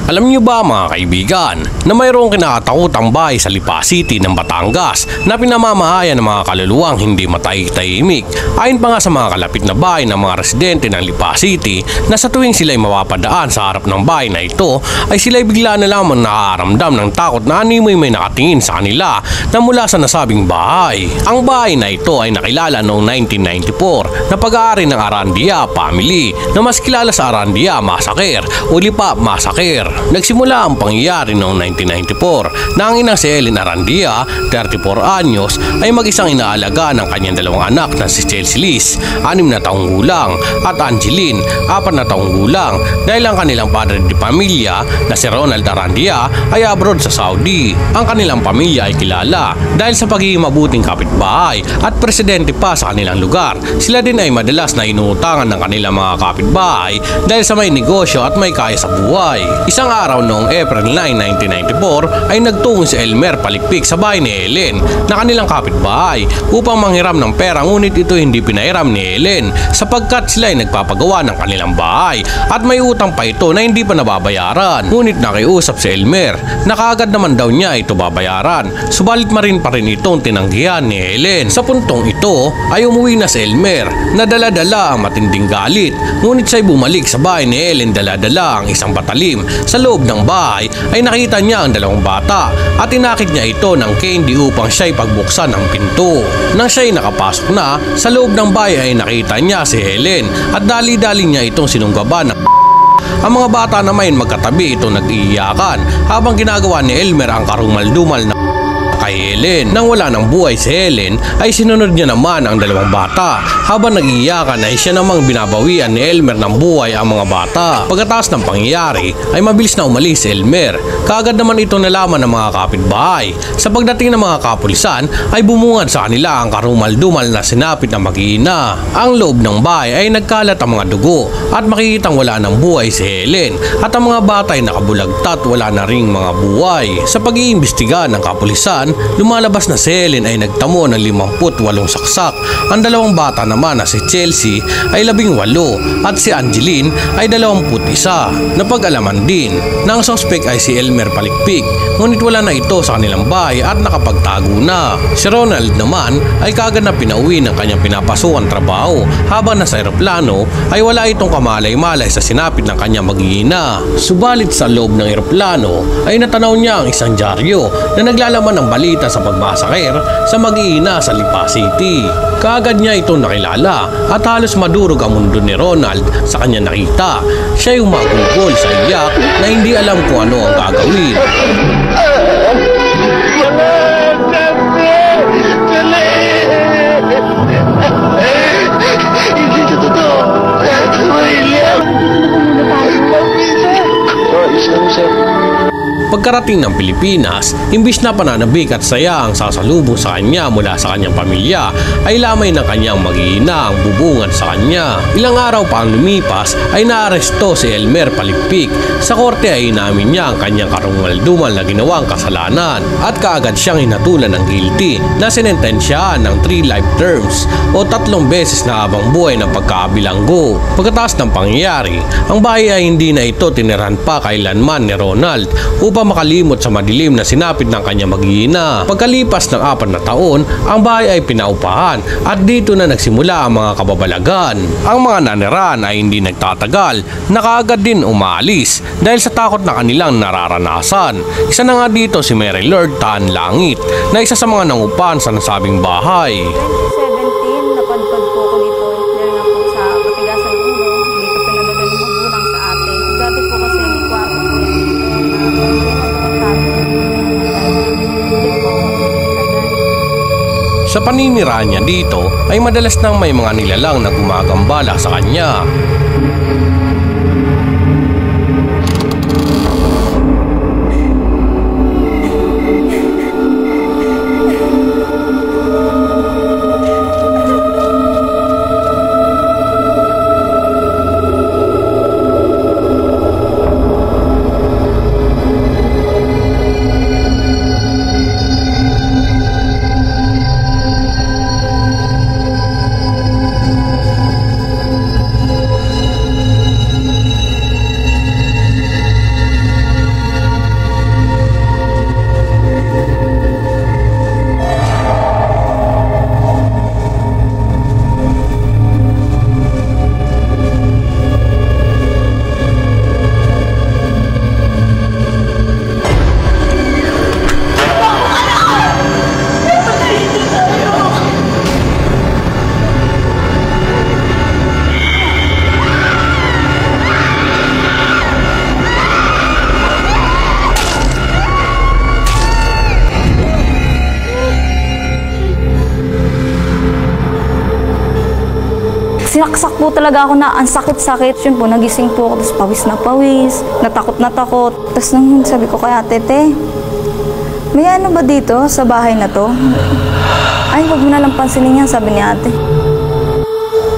Alam niyo ba mga kaibigan na mayroong kinakatakutang bahay sa Lipa City ng Batangas na pinamamahayan ng mga kaluluwang hindi matahimik. Ayon pa nga sa mga kalapit na bahay ng mga residente ng Lipa City na sa tuwing sila'y mapapadaan sa harap ng bahay na ito ay sila'y bigla na lamang nakakaramdam ng takot na animoy may nakatingin sa kanila na mula sa nasabing bahay. Ang bahay na ito ay nakilala noong 1994 na pag-aari ng Arandia family na mas kilala sa Arandia Massacre o Lipa Massacre. Nagsimula ang pangyayari noong 1994 na ang inang si Helen Arandia, 34 anyos, ay mag-isang inaalaga ng kanyang dalawang anak na si Chelsea Liz, 6 na taong gulang, at Angeline, 4 na taong gulang, dahil ang kanilang padre di pamilya na si Ronald Arandia ay abroad sa Saudi. Ang kanilang pamilya ay kilala dahil sa pagiging mabuting kapitbahay at presidente pa sa kanilang lugar. Sila din ay madalas na inuutangan ng kanilang mga kapitbahay dahil sa may negosyo at may kaya sa buhay. Isang araw noong April 9, 1994 ay nagtungo si Elmer Palikpik sa bahay ni Helen na kanilang kapitbahay upang manghiram ng pera, ngunit ito hindi pinahiram ni Helen sapagkat sila ay nagpapagawa ng kanilang bahay at may utang pa ito na hindi pa nababayaran. Ngunit nakiusap si Elmer na kaagad naman daw niya ito babayaran, subalit marin pa rin itong tinanggihan ni Helen. Sa puntong ito ay umuwi na si Elmer na dala-dala ang matinding galit, ngunit siya'y bumalik sa bahay ni Helen dala-dala ang isang patalim. Sa loob ng bahay ay nakita niya ang dalawang bata at inakit niya ito ng candy upang siya'y pagbuksan ang pinto. Nang siya'y nakapasok na sa loob ng bahay ay nakita niya si Helen at dali-dali niya itong sinunggaban. Ang mga bata naman magkatabi ito nag-iiyakan habang ginagawa ni Elmer ang karumal-dumal na kay Helen. Nang wala ng buhay si Helen ay sinunod niya naman ang dalawang bata. Habang nag-iiyakan ay siya namang binabawian ni Elmer ng buhay ang mga bata. Pagkatapos ng pangyayari ay mabilis na umalis si Elmer. Kaagad naman ito nalaman ng mga kapitbahay. Sa pagdating ng mga kapulisan ay bumungad sa kanila ang karumal-dumal na sinapit na mag-iina. Ang loob ng bahay ay nagkalat ang mga dugo at makikitang wala ng buhay si Helen at ang mga bata ay nakabulagtat, wala na ring mga buhay. Sa pag-iimbestiga ng kapulisan, lumalabas na si Helen ay nagtamo ng 58 saksak. Ang dalawang bata naman na si Chelsea ay 18 at si Angeline ay 21. Napag-alaman din na ang suspect ay si Elmer Palikpik, ngunit wala na ito sa kanilang bahay at nakapagtago na. Si Ronald naman ay kaagad na pinauwi ng kanyang pinapasukan trabaho. Habang nasa eroplano ay wala itong kamalay-malay sa sinapit ng kanyang mag-iina. Subalit sa loob ng eroplano ay natanaw niya ang isang dyaryo na naglalaman ng balita sa pagmasaker sa mag-iina sa Lipa City. Kaagad niya ito nakilala at halos madurog ang mundo ni Ronald sa kanya nakita. Siya'y umagugol sa iyak na hindi alam kung ano ang gagawin. Pagkarating ng Pilipinas, imbis na pananabik at saya ang sasalubong sa kanya mula sa kanyang pamilya, ay lamay ng kanyang mag-iina ang bubungan sa kanya. Ilang araw pa ang lumipas ay naaresto si Elmer Palikpik. Sa korte ay inamin niya ang kanyang karumal-dumal na ginawang kasalanan at kaagad siyang hinatulan ng guilty na sinentensyahan ng 3 life terms o 3 beses na habang buhay ng pagkaabilanggo. Pagkatapos ng pangyayari, ang bahay ay hindi na ito tinirahan pa kailanman ni Ronald upang makalimot sa madilim na sinapit ng kanyang mag-iina. Pagkalipas ng 4 na taon, ang bahay ay pinaupahan at dito na nagsimula ang mga kababalagan. Ang mga nanirahan ay hindi nagtatagal na kaagad din umalis dahil sa takot na kanilang nararanasan. Isa na nga dito si Mary Lord Tan Langit na isa sa mga nangupahan sa nasabing bahay. 17, napadpad po ko dito dahil nga po sa katigasan ng ulo, hindi ko pinadala ng magulang sa ate. Dati po kasi may kwarto po yan dito na Sa paninirahan niya dito ay madalas nang may mga nilalang na gumagambala sa kanya. po talaga ako na ang sakit-sakit. Yun po, nagising po ako, tapos pawis na pawis, natakot na takot. Tapos nung sabi ko kay ate, te, may ano ba dito sa bahay na to? Ay, wag mo na lang pansinin yan, sabi ni ate.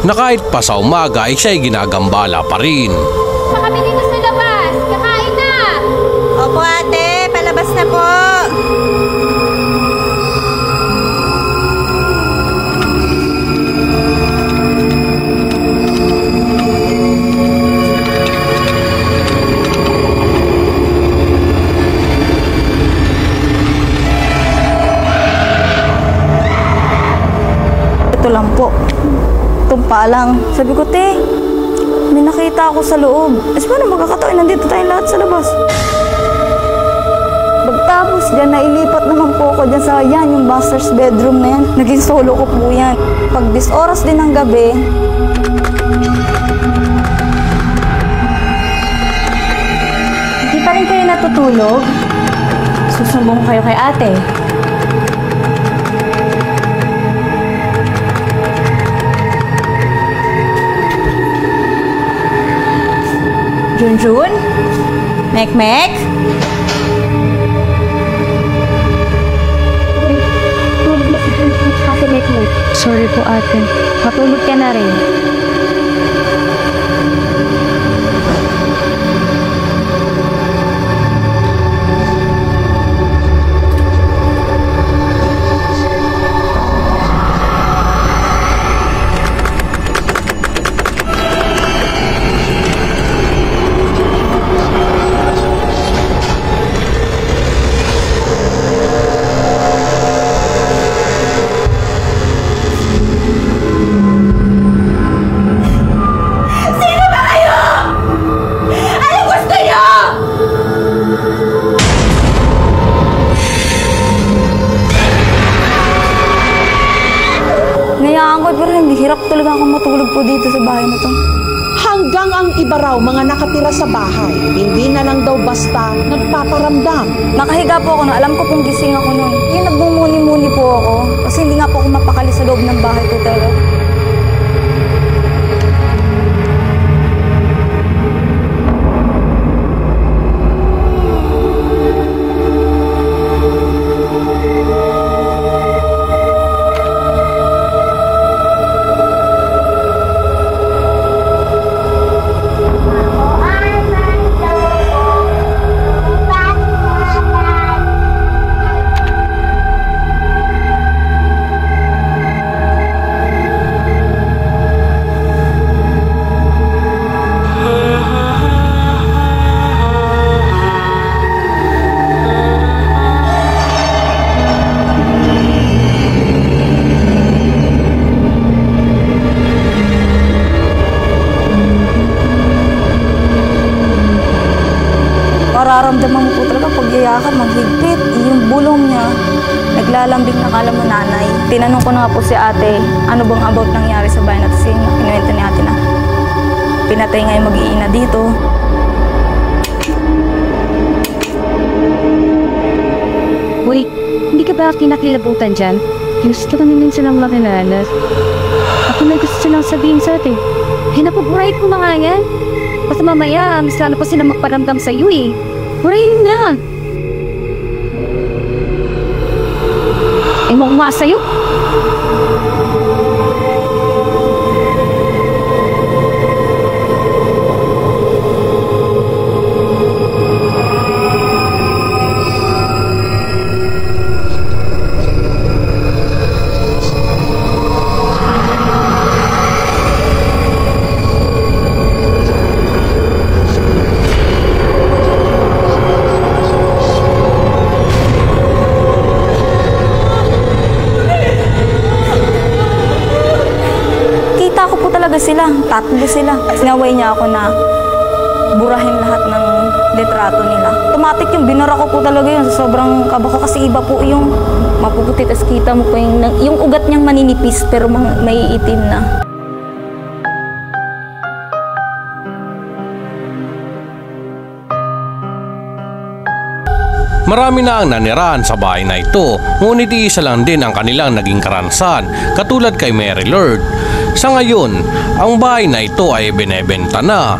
Na kahit pa sa umaga ay siya'y ginagambala pa rin. Baka kami dito sa labas. Kakain na! Opo ate, palabas na po. Ito lang po. Tumpa lang. Sabi ko, te, may nakita ako sa loob. Paano magkakataon? Nandito tayong lahat sa labas. Pagtapos dyan, nailipat naman po ako dyan sa yan, yung master's bedroom na yan. Naging solo ko po yan. Pag 10 oras din ng gabi, Hindi pa rin kayo natutulog? Susumbong kayo kay ate. Junjun? Mek-mek? Ate Mek-mek. Sorry po ate. Matulog ka na rin. ngayaan ko, pero hindi hirap talaga ako matulog po dito sa bahay na to. Hanggang ang iba raw mga nakatira sa bahay, hindi na lang daw basta nagpaparamdam. Nakahiga po ako na alam ko pong gising ako noon. Yung nagbumuni-muni po ako kasi hindi nga po ako mapakali sa loob ng bahay ko talaga. Mararamdaman mo po talaga pag yayakan, maghigpit. Yung bulong niya, naglalambing na kala mo nanay. Tinanong ko na nga po si ate, ano bang about nangyari sa bahay natin? Kasi kinuwento ni ate na pinatay nga yung mag-iina dito. Uy, hindi ka ba kinakilabutan dyan? Gusto ka namin silang makilala. Ako may gusto silang sabihin sa atin. Hinapaburay ko na nga yan. Basta mamaya, mas lalo pa sila magparamdam sa iyo eh. Burayin na! Ewan ko nga sa'yo. Sila, tatlo sila. Sinaway niya ako na burahin lahat ng litrato nila. Automatic yung binara ko po talaga yun. Sobrang kaba ko kasi iba po yung mapuputi. Tapos kita mo po yung ugat niyang maninipis pero may itim na. Marami na ang nanirahan sa bahay na ito, ngunit iisa lang din ang kanilang naging karansan, katulad kay Mary Lord. Sa ngayon, ang bahay na ito ay binebenta na